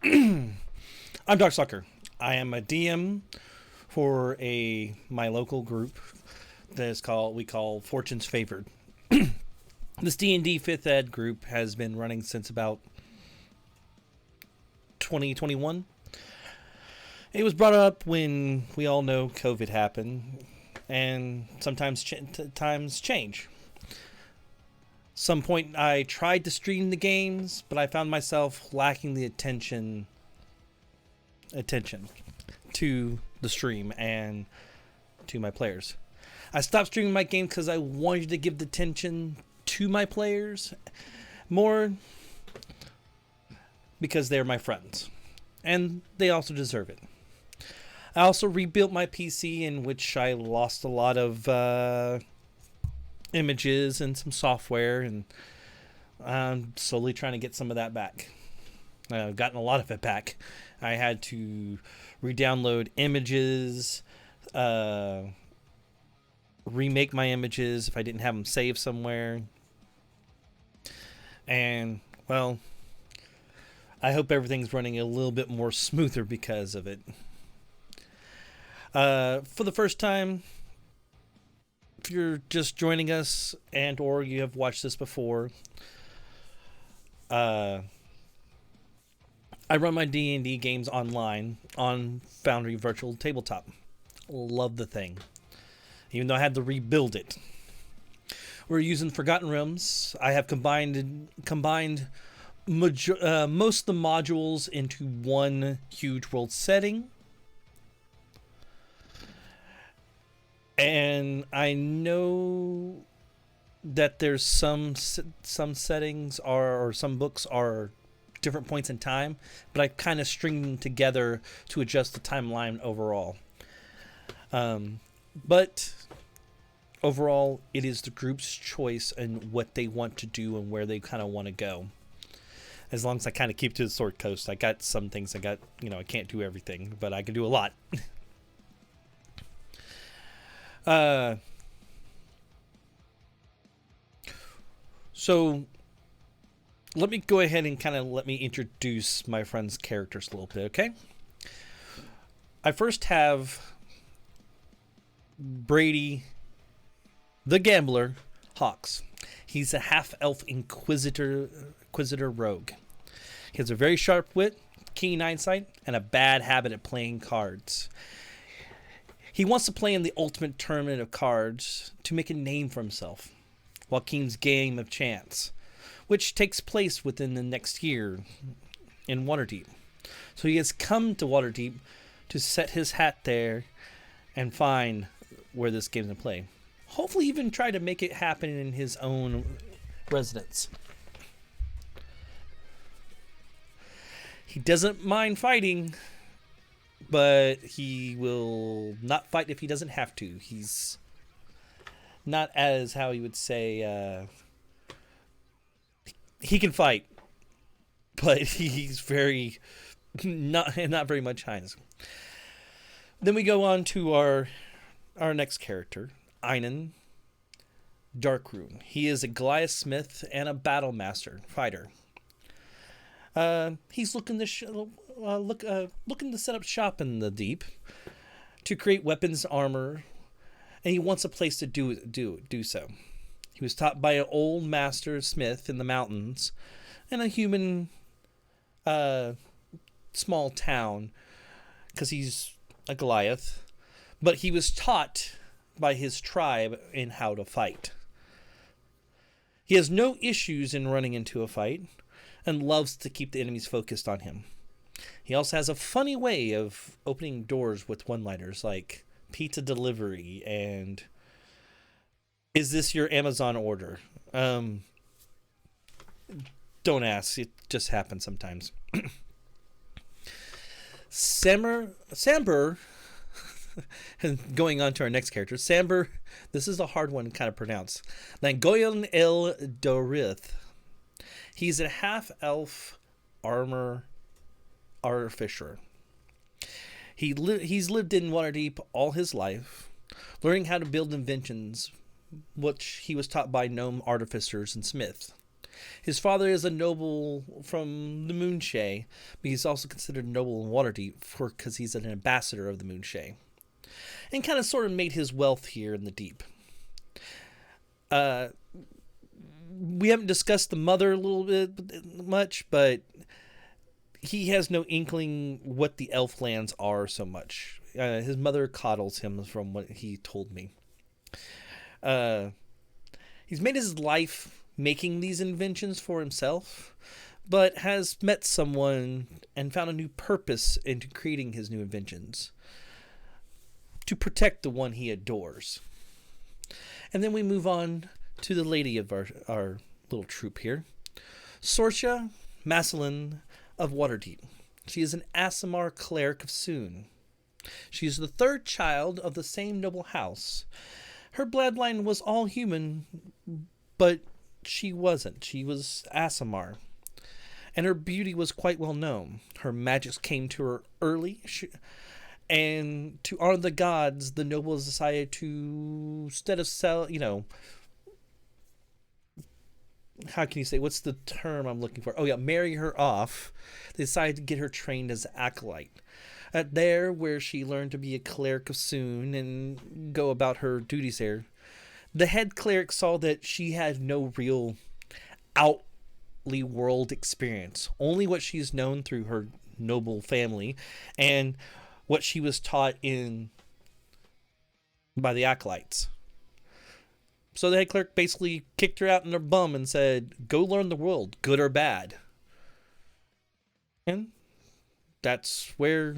I'm Dark Sucker. I am a DM for my local group that is called we call Fortune's Favored. This D&D 5th Ed group has been running since about 2021. It was brought up when we all know COVID happened, and sometimes times change. Some point I tried to stream the games, but I found myself lacking the attention to the stream and to my players. I stopped streaming my game because I wanted to give the attention to my players more because they're my friends and they also deserve it. I also rebuilt my PC, in which I lost a lot of images and some software, and I'm slowly trying to get some of that back. I've gotten a lot of it back. I had to re-download images, remake my images if I didn't have them saved somewhere. And, well, I hope everything's running a little bit more smoother because of it. For the first time, if you're just joining us and or you have watched this before, I run my D&D games online on Foundry Virtual Tabletop. Love the thing, even though I had to rebuild it. We're using Forgotten Realms. I have combined most of the modules into one huge world setting. And I know that there's some settings or some books are different points in time, but I kind of string them together to adjust the timeline overall. But overall, it is the group's choice and what they want to do and where they kind of want to go. As long as I kind of keep to the Sword Coast, I got some things I can't do everything, but I can do a lot. So let me go ahead and let me introduce my friend's characters a little bit, okay? I first have Brady, the Gambler, Hawks. He's a half-elf inquisitor rogue. He has a very sharp wit, keen eyesight, and a bad habit of playing cards. He wants to play in the ultimate tournament of cards to make a name for himself, Joaquin's Game of Chance, which takes place within the next year in Waterdeep. So he has come to Waterdeep to set his hat there and find where this game's going to play. Hopefully even try to make it happen in his own residence. He doesn't mind fighting, but he will not fight if he doesn't have to. He's not as how you would say he can fight, but he's very not very much Heinz. Then we go on to our next character, Einan Darkroon. He is a Goliath Smith and a battle master fighter. He's looking to set up shop in the deep to create weapons, armor, and he wants a place to do so. He was taught by an old master smith in the mountains in a human small town because he's a Goliath, but he was taught by his tribe in how to fight. He has no issues in running into a fight and loves to keep the enemies focused on him. He also has a funny way of opening doors with one-liners like pizza delivery and is this your Amazon order? Don't ask. It just happens sometimes. Samber, going on to our next character, Samber, this is a hard one to kind of pronounce. Langoyan El Dorith. He's a half-elf armor artificer. He's lived in Waterdeep all his life, learning how to build inventions, which he was taught by gnome artificers and smiths. His father is a noble from the Moonshae, but he's also considered a noble in Waterdeep because he's an ambassador of the Moonshae, and kind of sort of made his wealth here in the Deep. We haven't discussed the mother a little bit much, but he has no inkling what the elf lands are so much. His mother coddles him, from what he told me. He's made his life making these inventions for himself, but has met someone and found a new purpose into creating his new inventions to protect the one he adores. And then we move on to the lady of our little troop here, Sorsha Massillon of Waterdeep. She is an Aasimar cleric of Soon. She is the third child of the same noble house. Her bloodline was all human, but she wasn't. She was Aasimar, and her beauty was quite well known. Her magics came to her early, and to honor the gods, the nobles decided to, instead of how can you say, what's the term I'm looking for? Oh yeah, marry her off. They decided to get her trained as an acolyte. There, where she learned to be a cleric of Soon and go about her duties there, the head cleric saw that she had no real outly world experience, only what she's known through her noble family and what she was taught by the acolytes. So the head cleric basically kicked her out in her bum and said, go learn the world, good or bad. And that's where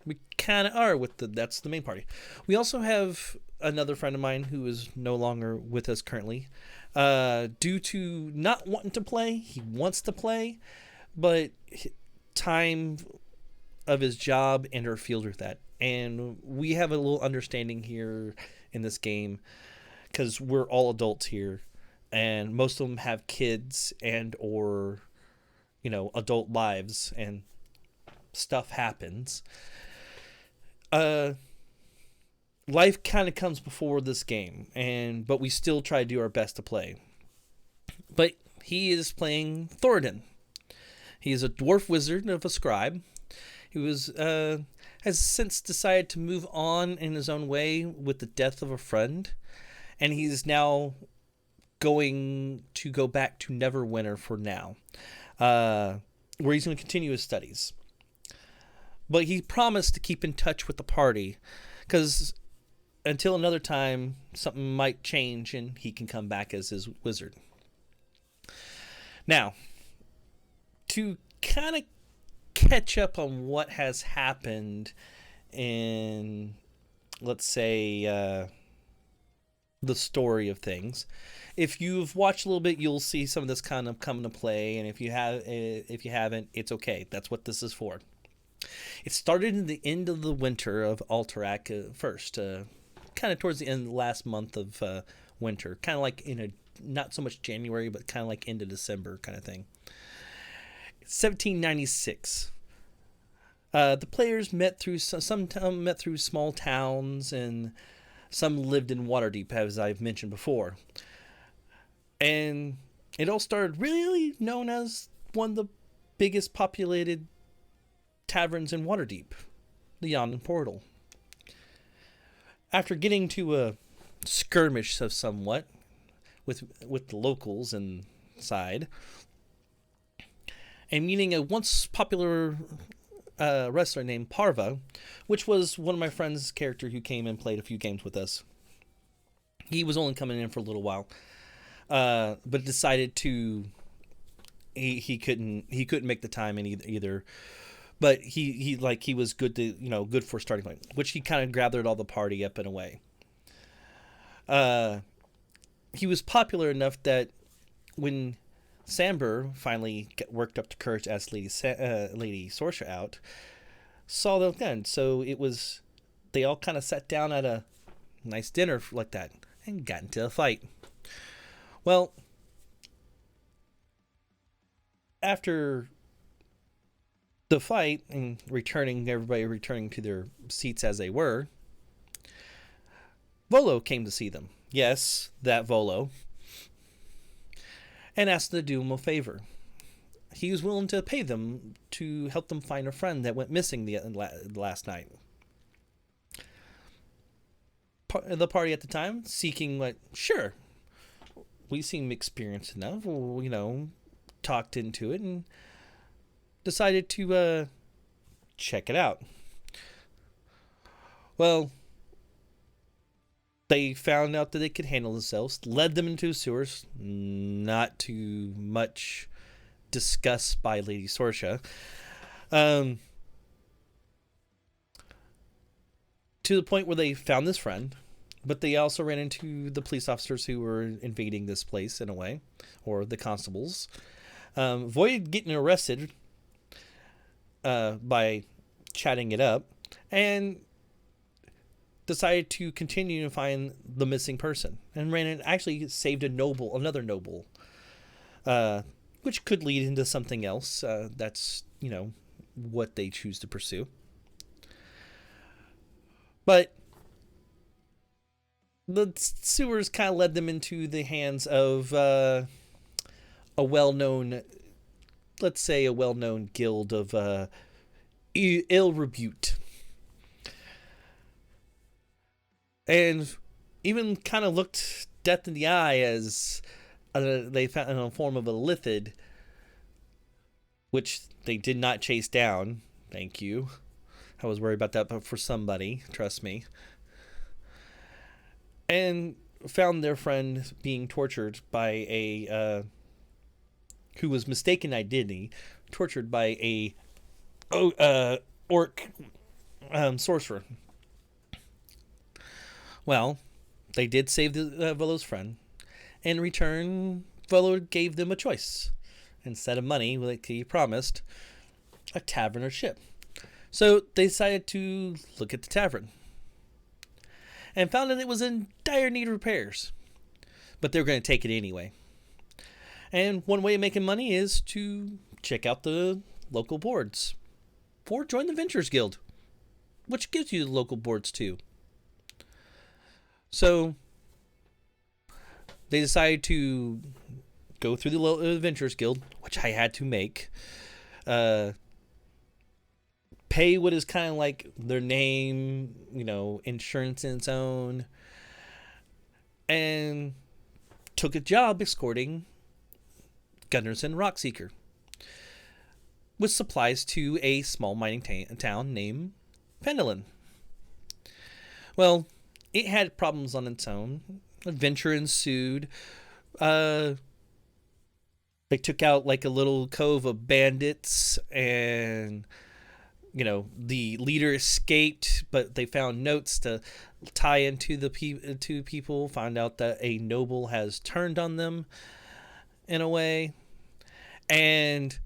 we kind of are that's the main party. We also have another friend of mine who is no longer with us currently. Due to not wanting to play, he wants to play, but time of his job interfered with that. And we have a little understanding here in this game, because we're all adults here, and most of them have kids and or adult lives, and stuff happens. Life kind of comes before this game, but we still try to do our best to play. But he is playing Thoradin. He is a dwarf wizard of a scribe. He has since decided to move on in his own way with the death of a friend. And he's now going to go back to Neverwinter for now, where he's going to continue his studies. But he promised to keep in touch with the party, because until another time, something might change and he can come back as his wizard. Now, to kind of catch up on what has happened in, let's say, the story of things. If you've watched a little bit, you'll see some of this kind of come into play, and if you haven't, it's okay. That's what this is for. It started in the end of the winter of Alterac first, kind of towards the end, last month of winter, kind of like in a not so much January, but kind of like into December kind of thing. 1796. The players met through met through small towns, and some lived in Waterdeep, as I've mentioned before. And it all started really known as one of the biggest populated taverns in Waterdeep, the Yawning Portal. After getting to a skirmish of somewhat with the locals inside, and meeting a once popular wrestler named Parva, which was one of my friend's character who came and played a few games with us. He was only coming in for a little while, but decided to he couldn't make the time in either. But he was good to good for starting point, which he kind of gathered all the party up in a way. He was popular enough that when Samber finally worked up to courage, asked Lady Sorsha out, saw them then. So they all kind of sat down at a nice dinner like that and got into a fight. Well, after the fight and everybody returning to their seats as they were, Volo came to see them. Yes, that Volo. and asked them to do him a favor. He was willing to pay them to help them find a friend that went missing the last night. The party at the time, seeking, like, sure, we seem experienced enough, talked into it and decided to check it out. Well, they found out that they could handle themselves, led them into the sewers, not too much discussed by Lady Sorsha. To the point where they found this friend, but they also ran into the police officers who were invading this place in a way, or the constables. Avoided getting arrested by chatting it up, and decided to continue to find the missing person, and ran and actually saved another noble, which could lead into something else. That's what they choose to pursue. But the sewers kind of led them into the hands of a well-known, let's say a well-known guild of ill repute. And even kind of looked death in the eye as they found in a form of a Lithid, which they did not chase down. Thank you. I was worried about that, but for somebody, trust me. And found their friend being tortured by a who was mistaken identity, tortured by a orc sorcerer. Well, they did save Volo's friend. In return, Volo gave them a choice. Instead of money, like he promised, a tavern or ship. So they decided to look at the tavern and found that it was in dire need of repairs. But they were going to take it anyway. And one way of making money is to check out the local boards. Or join the Ventures Guild, which gives you the local boards too. So they decided to go through the Ventures Guild, which I had to make. Pay what is kind of like their name, insurance in its own. And took a job escorting Gunnarsson Rockseeker with supplies to a small mining town named Phenelon. Well, it had problems on its own. Adventure ensued. They took out like a little cove of bandits, and the leader escaped, but they found notes to tie into the two people. Found out that a noble has turned on them in a way, and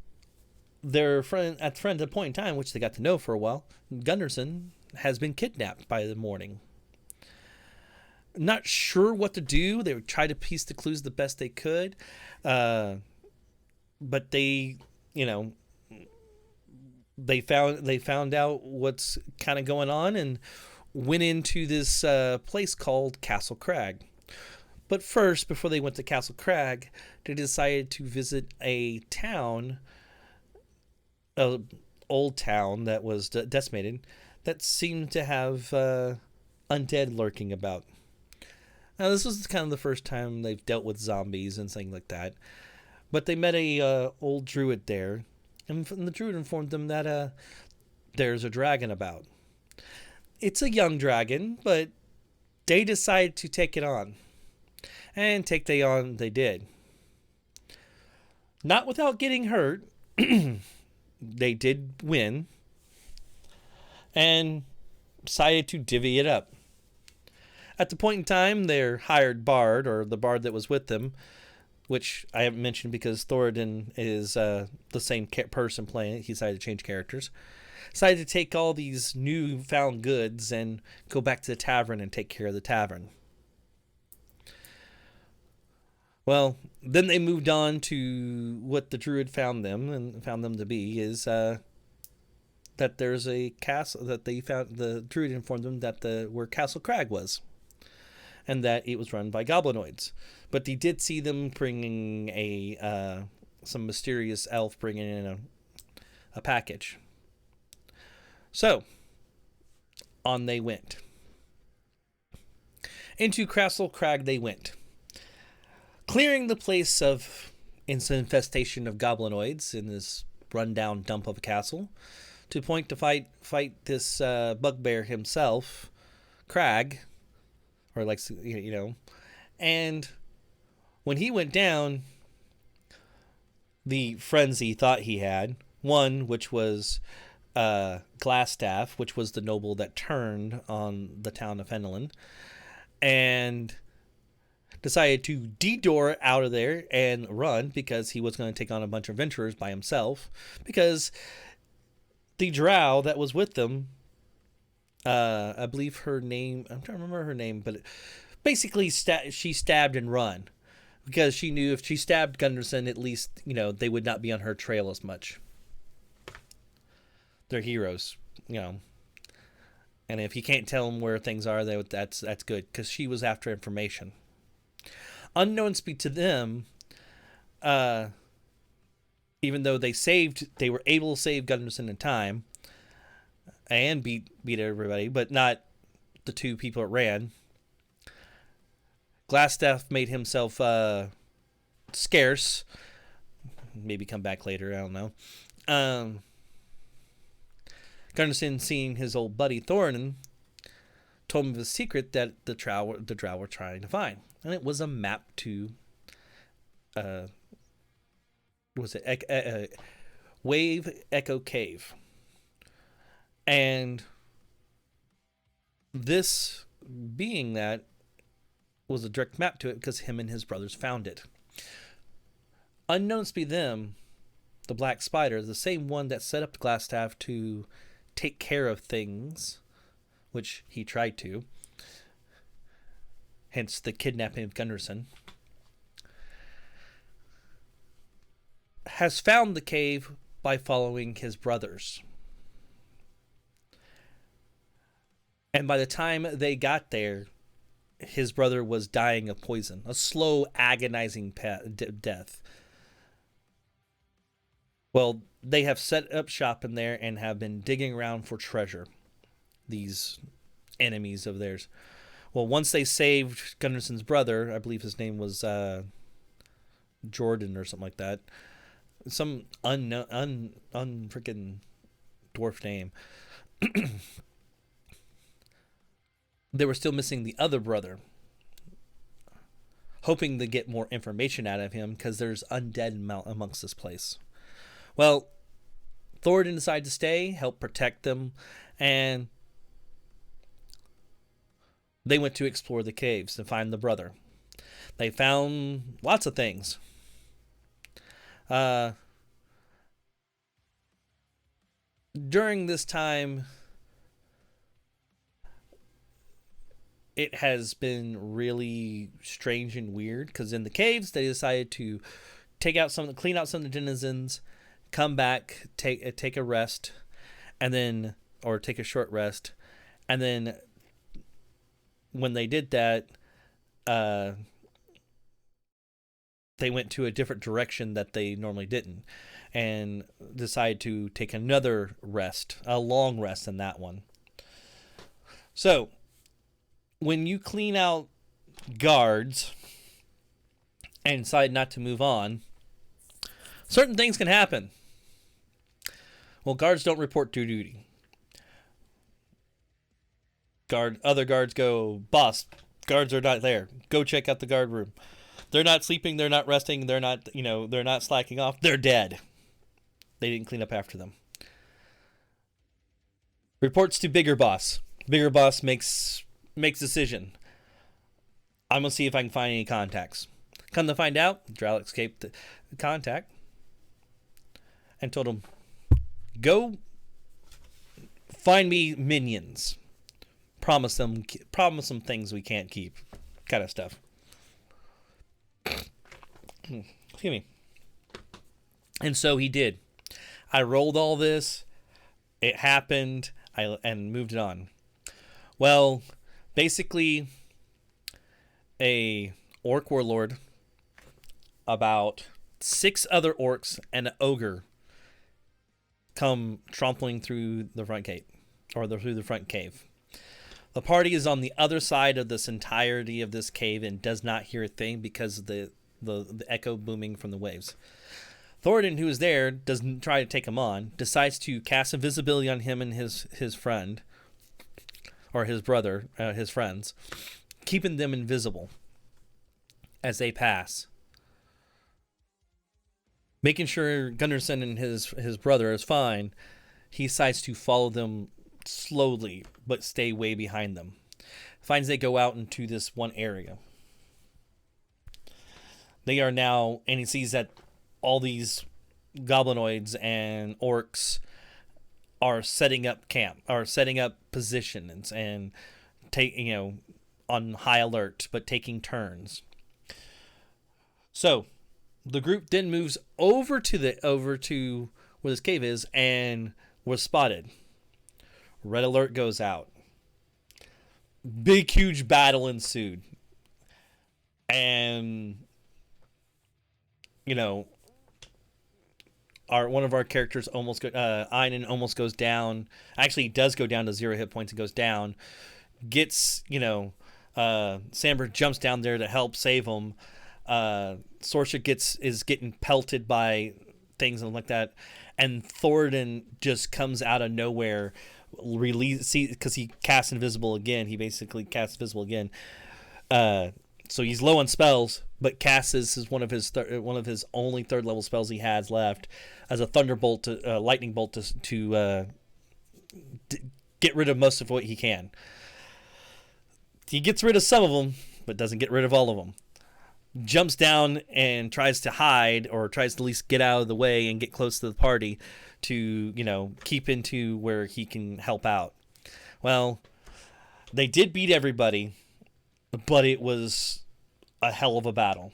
their friend at a point in time, which they got to know for a while, Gunnarsson has been kidnapped by the morning. Not sure what to do. They would try to piece the clues the best they could, but they, they found out what's kind of going on and went into this place called Castle Crag. But first, before they went to Castle Crag, they decided to visit a town, an old town that was decimated, that seemed to have undead lurking about. Now, this was kind of the first time they've dealt with zombies and things like that. But they met a old druid there, and the druid informed them that there's a dragon about. It's a young dragon, but they decided to take it on. And take they on they did. Not without getting hurt. They did win. And decided to divvy it up. At the point in time, their hired bard, or the bard that was with them, which I haven't mentioned because Thoradin is the same person playing it. He decided to change characters. Decided to take all these newfound goods and go back to the tavern and take care of the tavern. Well, then they moved on to what the druid found them to be is that there's a castle that they found. The druid informed them that where Castle Crag was. and that it was run by goblinoids. But he did see them bringing some mysterious elf bringing in a package. So, on they went. Into Castle Crag they went, clearing the place of infestation of goblinoids in this rundown dump of a castle, to point to fight this bugbear himself, Crag, or and when he went down, the friends he thought he had, one which was Glassstaff, which was the noble that turned on the town of Fenelon, and decided to detour out of there and run because he was going to take on a bunch of adventurers by himself, because the drow that was with them, I believe her name, I'm trying to remember her name, but basically she stabbed and run because she knew if she stabbed Gunderson, at least, they would not be on her trail as much. They're heroes, and if you can't tell them where things are, that's good, because she was after information. Unknowns to them, even though they were able to save Gunderson in time and beat everybody, but not the two people that ran. Glassstaff made himself scarce. Maybe come back later, I don't know. Gunderson, seeing his old buddy Thorin, told him the secret that the drow were trying to find, and it was a map to Wave Echo Cave. And this being that was a direct map to it because him and his brothers found it. Unknowns to them, the Black Spider, the same one that set up Glassstaff to take care of things, which he tried to, hence the kidnapping of Gunderson, has found the cave by following his brothers. And by the time they got there, his brother was dying of poison, a slow, agonizing death. Well, they have set up shop in there and have been digging around for treasure, these enemies of theirs. Well, once they saved Gunderson's brother, I believe his name was Jordan or something like that, some freaking dwarf name. They were still missing the other brother, hoping to get more information out of him because there's undead amongst this place. Well, Thorin decided to stay, help protect them, and they went to explore the caves to find the brother. They found lots of things. During this time, it has been really strange and weird because in the caves they decided to clean out some of the denizens, come back, take a rest, and then, or take a short rest, and then when they did that, they went to a different direction that they normally didn't, and decided to take another rest, a long rest in that one. So, when you clean out guards and decide not to move on, certain things can happen. Well, guards don't report to duty. Other guards go, boss, guards are not there. Go check out the guard room. They're not sleeping, they're not resting, they're not slacking off. They're dead. They didn't clean up after them. Reports to bigger boss. Bigger boss makes decision. I'm going to see if I can find any contacts. Come to find out, Drow escaped the contact and told him, go find me minions. Promise them things we can't keep. Kind of stuff. Excuse me. And so he did. I rolled all this. It happened. And moved it on. Well, basically, a orc warlord, about 6 other orcs, and an ogre come trampling through the front gate, or through the front cave. The party is on the other side of this entirety of this cave and does not hear a thing because of the echo booming from the waves. Thoradin, who is there, doesn't try to take him on, decides to cast invisibility on him and his friend, or his brother, his friends, keeping them invisible as they pass. Making sure Gunnarsson and his brother is fine, he decides to follow them slowly, but stay way behind them. Finds they go out into this one area. They are now, and he sees that all these goblinoids and orcs are setting up camp, are setting up positions, and on high alert, but taking turns. So the group then moves over to where this cave is and was spotted. Red alert goes out. Big, huge battle ensued. And, one of our characters Einan almost goes down. Actually, he does go down to 0 hit points and goes down. Gets, Samber jumps down there to help save him. Sorsha is getting pelted by things and like that. And Thoradin just comes out of nowhere, because he casts invisible again. He basically casts invisible again. So he's low on spells, but casts is one of his only 3rd level spells he has left as a thunderbolt, lightning bolt to get rid of most of what he can. He gets rid of some of them, but doesn't get rid of all of them. Jumps down and tries to hide, or tries to at least get out of the way and get close to the party to, keep into where he can help out. Well, they did beat everybody, but it was a hell of a battle.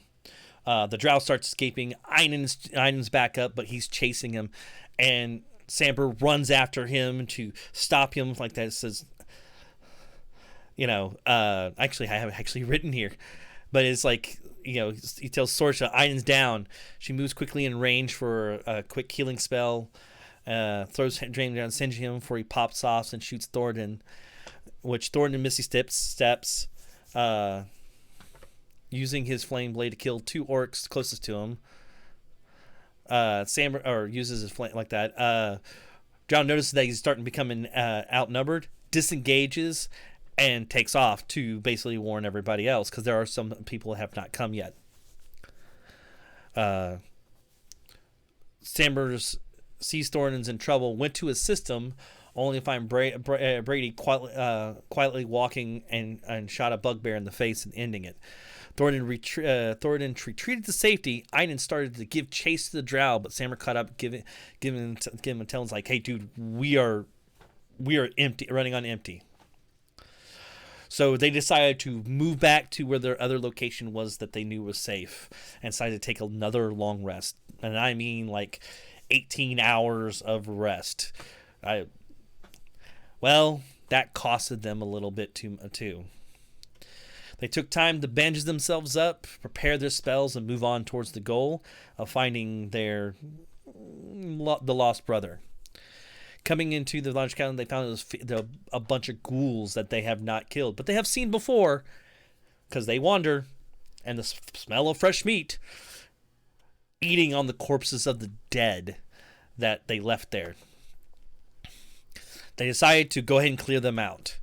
The drow starts escaping. Einan's back up, but he's chasing him, and Samber runs after him to stop him like that. It says, actually, I have it actually written here, but it's like, he tells Sorsha, Einan's down. She moves quickly in range for a quick healing spell. Throws Drain down, singes him before he pops off and shoots Thoradin, which Thoradin Misty steps, using his flame blade to kill 2 orcs closest to him. Samber uses his flame like that. Drow notices that he's starting to become outnumbered, disengages, and takes off to basically warn everybody else, because there are some people that have not come yet. Samber sees Thoradin's in trouble, went to assist him, only to find Brady quietly walking and shot a bugbear in the face and ending it. Thoradin retreated to safety. Einan started to give chase to the drow, but Samber caught up, giving him a tell, like, "Hey, dude, we are empty, running on empty." So they decided to move back to where their other location was that they knew was safe, and decided to take another long rest. And I mean, like, 18 hours of rest. That costed them a little bit too. They took time to bandage themselves up, prepare their spells, and move on towards the goal of finding the lost brother. Coming into the launch cabin, they found it was a bunch of ghouls that they have not killed, but they have seen before, because they wander, and the smell of fresh meat, eating on the corpses of the dead that they left there. They decided to go ahead and clear them out.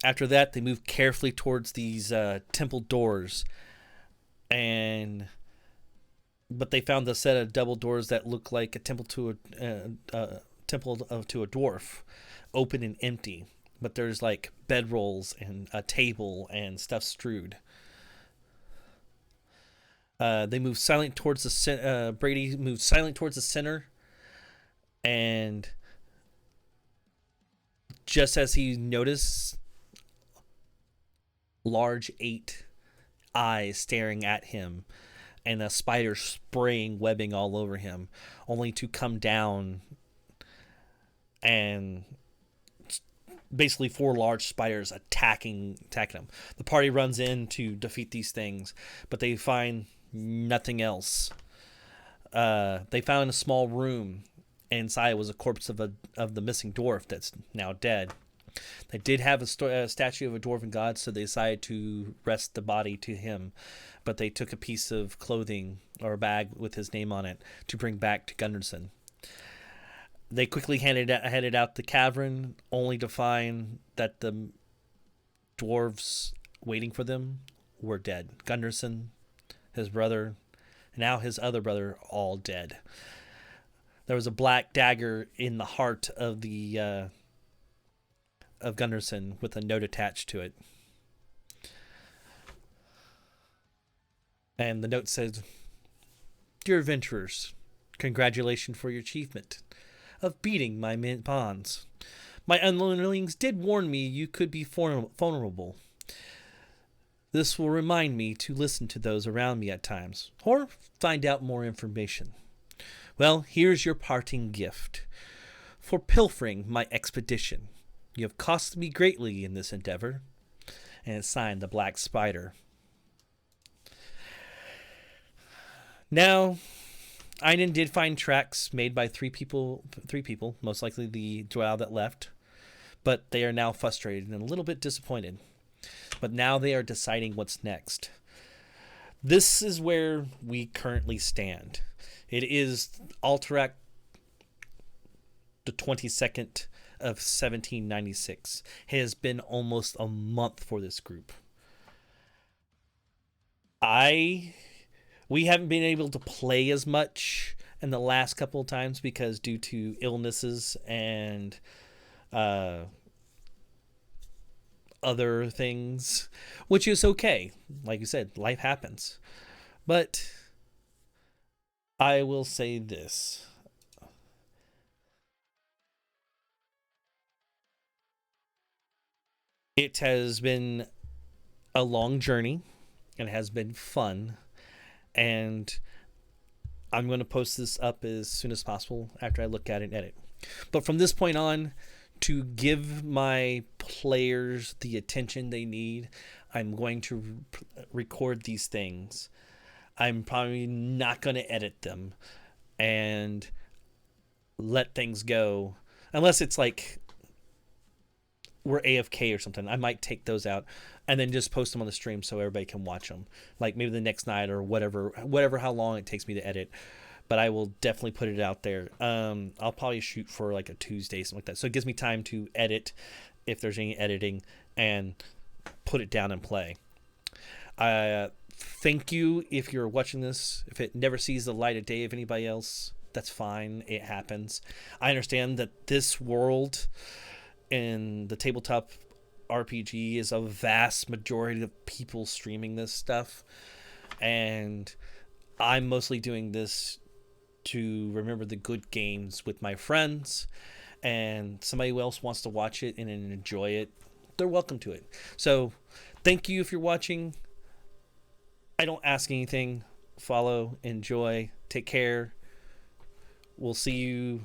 After that, they moved carefully towards these temple doors, but they found a set of double doors that look like a temple to a dwarf, open and empty. But there's like bedrolls and a table and stuff strewed. They moved silent towards the Brady moved silent towards the center, and just as he noticed large 8 eyes staring at him, and a spider spraying webbing all over him, only to come down and basically 4 large spiders attacking them. The party runs in to defeat these things, but they find nothing else. They found a small room. Inside was a corpse of the missing dwarf that's now dead. They did have a statue of a dwarven god, so they decided to rest the body to him. But they took a piece of clothing or a bag with his name on it to bring back to Gunderson. They quickly headed out the cavern, only to find that the dwarves waiting for them were dead. Gunderson, his brother, and now his other brother, all dead. There was a black dagger in the heart of the of Gunderson with a note attached to it. And the note said, "Dear adventurers, congratulations for your achievement of beating my pawns. My underlings did warn me you could be vulnerable. This will remind me to listen to those around me at times, or find out more information. Well, here's your parting gift. For pilfering my expedition. You have cost me greatly in this endeavor." And it's signed the Black Spider. Now, Einen did find tracks made by three people, most likely the drow that left, but they are now frustrated and a little bit disappointed. But now they are deciding what's next. This is where we currently stand. It is Alterac the 22nd of 1796. It has been almost a month for this group. We haven't been able to play as much in the last couple of times because due to illnesses and other things, which is okay. Like you said, life happens. But I will say this. It has been a long journey and it has been fun. And I'm going to post this up as soon as possible after I look at it and edit. But from this point on, to give my players the attention they need, I'm going to record these things. I'm probably not going to edit them and let things go. Unless it's like we're AFK or something. I might take those out and then just post them on the stream so everybody can watch them. Like maybe the next night or whatever how long it takes me to edit. But I will definitely put it out there. I'll probably shoot for like a Tuesday, something like that. So it gives me time to edit if there's any editing and put it down and play. Thank you if you're watching this. If it never sees the light of day of anybody else, that's fine. It happens. I understand that this world in the tabletop RPG is a vast majority of people streaming this stuff. And I'm mostly doing this to remember the good games with my friends, and somebody else wants to watch it and enjoy it, they're welcome to it. So thank you if you're watching. I don't ask anything. Follow, enjoy, take care. We'll see you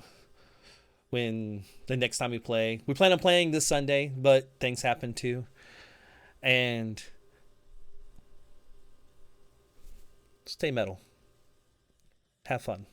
when the next time we play. We plan on playing this Sunday, but things happen too. And stay metal. Have fun.